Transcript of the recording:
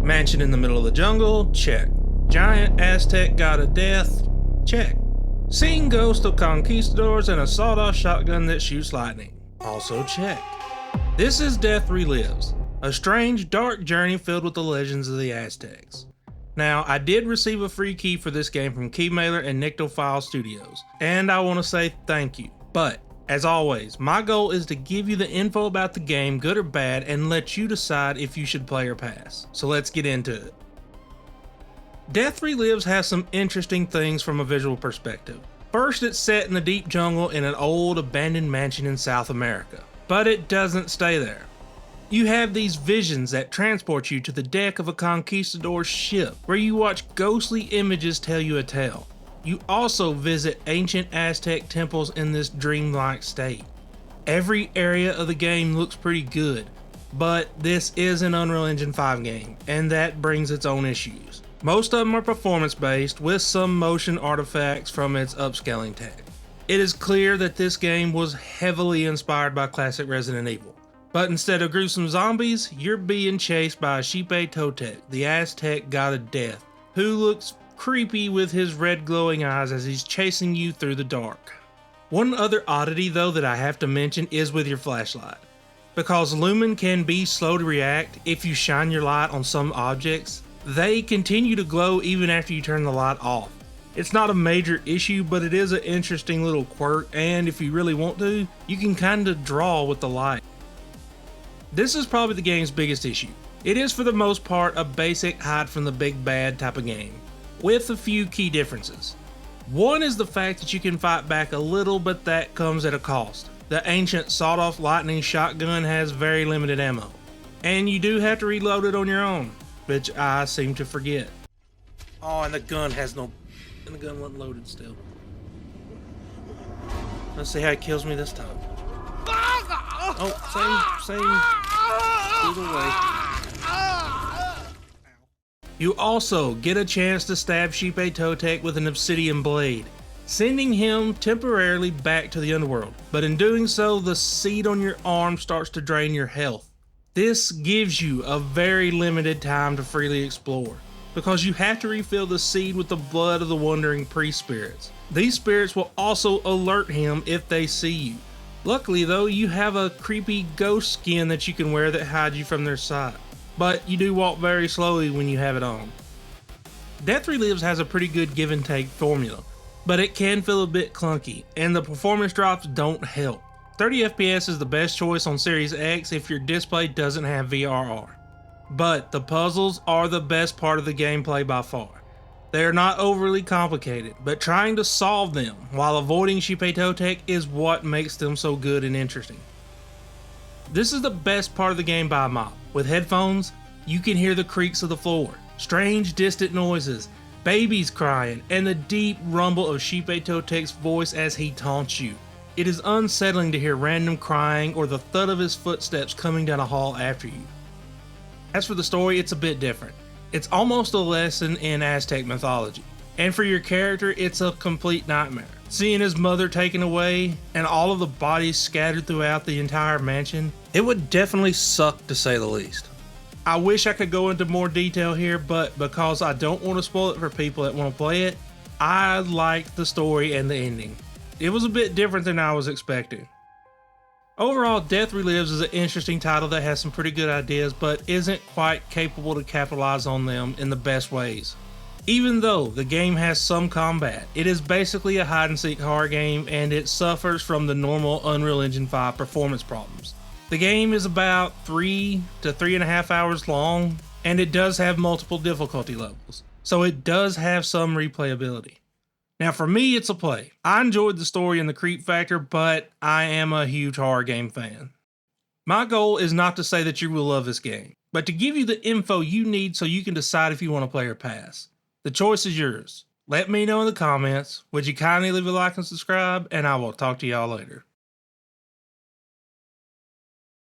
Mansion in the middle of the jungle? Check. Giant Aztec god of death? Check. Seeing ghosts of conquistadors and a sawed-off shotgun that shoots lightning? Also check. This is Death Relives, a strange, dark journey filled with the legends of the Aztecs. Now, I did receive a free key for this game from Keymailer and Nyctophile Studios, and I want to say thank you. But, as always, my goal is to give you the info about the game, good or bad, and let you decide if you should play or pass. So let's get into it. Death Relives has some interesting things from a visual perspective. First, it's set in the deep jungle in an old abandoned mansion in South America. But it doesn't stay there. You have these visions that transport you to the deck of a conquistador's ship, where you watch ghostly images tell you a tale. You also visit ancient Aztec temples in this dreamlike state. Every area of the game looks pretty good, but this is an Unreal Engine 5 game, and that brings its own issues. Most of them are performance based, with some motion artifacts from its upscaling tech. It is clear that this game was heavily inspired by classic Resident Evil. But instead of gruesome zombies, you're being chased by Xipe Totec, the Aztec god of death, who looks creepy with his red glowing eyes as he's chasing you through the dark. One other oddity though that I have to mention is with your flashlight. Because lumen can be slow to react if you shine your light on some objects, they continue to glow even after you turn the light off. It's not a major issue, but it is an interesting little quirk, and if you really want to, you can kinda draw with the light. This is probably the game's biggest issue. It is for the most part a basic hide from the big bad type of game, with a few key differences. One is the fact that you can fight back a little, but that comes at a cost. The ancient sawed-off lightning shotgun has very limited ammo, and you do have to reload it on your own, which I seem to forget. Oh, and the gun wasn't loaded still. Let's see how it kills me this time. Oh, same either way. You also get a chance to stab Xipe Totec with an obsidian blade, sending him temporarily back to the underworld. But in doing so, the seed on your arm starts to drain your health. This gives you a very limited time to freely explore, because you have to refill the seed with the blood of the wandering priest spirits. These spirits will also alert him if they see you. Luckily though, you have a creepy ghost skin that you can wear that hides you from their sight, but you do walk very slowly when you have it on. Death Relives has a pretty good give and take formula, but it can feel a bit clunky, and the performance drops don't help. 30 FPS is the best choice on Series X if your display doesn't have VRR. But the puzzles are the best part of the gameplay by far. They are not overly complicated, but trying to solve them while avoiding Xipe Totec is what makes them so good and interesting. This is the best part of the game by a mile. With headphones, you can hear the creaks of the floor, strange distant noises, babies crying, and the deep rumble of Xipe Totec's voice as he taunts you. It is unsettling to hear random crying or the thud of his footsteps coming down a hall after you. As for the story, it's a bit different. It's almost a lesson in Aztec mythology. And for your character, it's a complete nightmare. Seeing his mother taken away and all of the bodies scattered throughout the entire mansion, it would definitely suck to say the least. I wish I could go into more detail here, but because I don't want to spoil it for people that want to play it, I liked the story and the ending. It was a bit different than I was expecting. Overall, Death Relives is an interesting title that has some pretty good ideas, but isn't quite capable to capitalize on them in the best ways. Even though the game has some combat, it is basically a hide-and-seek horror game, and it suffers from the normal Unreal Engine 5 performance problems. The game is about 3 to 3.5 hours long, and it does have multiple difficulty levels, so it does have some replayability. Now for me, it's a play. I enjoyed the story and the creep factor, but I am a huge horror game fan. My goal is not to say that you will love this game, but to give you the info you need so you can decide if you want to play or pass. The choice is yours. Let me know in the comments. Would you kindly leave a like and subscribe, and I will talk to y'all later.